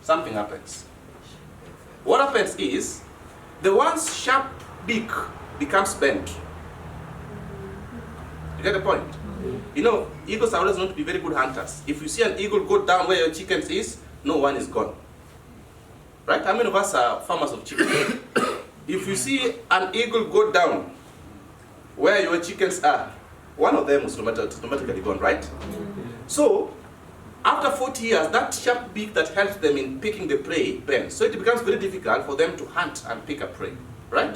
something happens. What happens is, the one's sharp beak becomes bent. You get the point? You know, eagles are always known to be very good hunters. If you see an eagle go down where your chickens is, no one is gone. Right? How many of us are farmers of chickens? If you see an eagle go down where your chickens are, one of them is automatically gone, right? So, after 40 years, that sharp beak that helps them in picking the prey bends. So it becomes very difficult for them to hunt and pick a prey, right?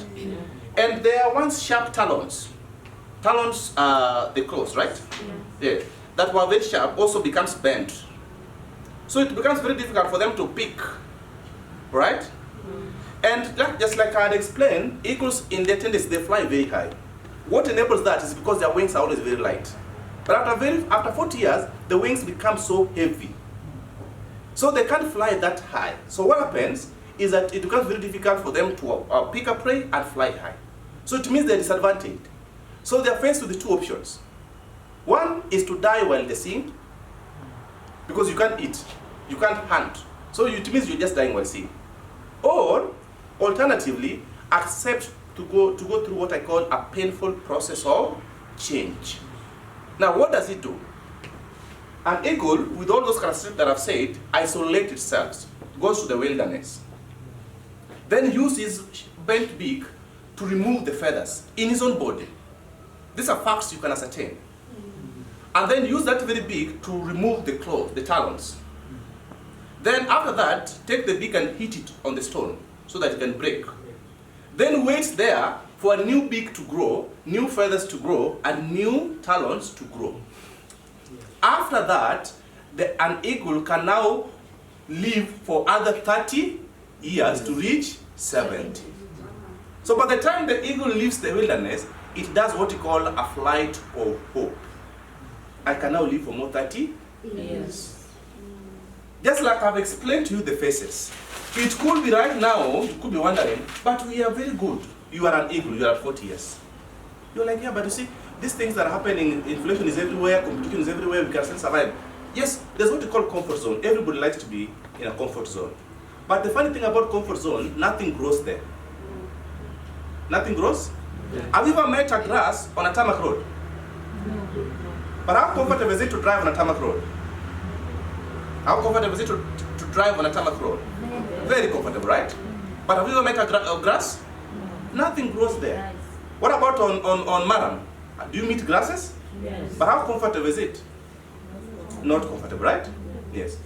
And there are once sharp talons. Talons are the claws, right? Yeah. That were very sharp also becomes bent. So it becomes very difficult for them to pick, right? And just like I had explained, eagles in their tendency, they fly very high. What enables that is because their wings are always very light. But after 40 years, the wings become so heavy. So they can't fly that high. So what happens is that it becomes very difficult for them to pick a prey and fly high. So it means they're disadvantaged. So they're faced with the two options. One is to die while they sing, because you can't eat, you can't hunt. So it means you're just dying while singing. Or, alternatively, accept to go through what I call a painful process of change. Now, what does it do? An eagle, with all those characteristics that I've said, isolates itself, goes to the wilderness, then uses bent beak to remove the feathers in his own body. These are facts you can ascertain. And then use that very beak to remove the claws, the talons. Then after that, take the beak and hit it on the stone so that it can break. Then wait there for a new beak to grow, new feathers to grow, and new talons to grow. After that, an eagle can now live for other 30 years to reach 70. So by the time the eagle leaves the wilderness, it does what we call a flight of hope. I can now live for more 30 years. Just like I've explained to you the phases. It could be right now, you could be wondering, but we are very good. You are an eagle, you are at 40 years. You're like, yeah, but you see, these things that are happening, inflation is everywhere, competition is everywhere, we can still survive. Yes, there's what we call comfort zone. Everybody likes to be in a comfort zone. But the funny thing about comfort zone, nothing grows there. Nothing grows? Yeah. Have you ever met a grass on a tarmac road? No. But how comfortable is it to drive on a tarmac road? How comfortable is it to drive on a tarmac road? Very comfortable, right? But have you ever met a grass? Nothing grows there. What about on Maram? Do you meet grasses? Yes. But how comfortable is it? Not comfortable, right? Yes.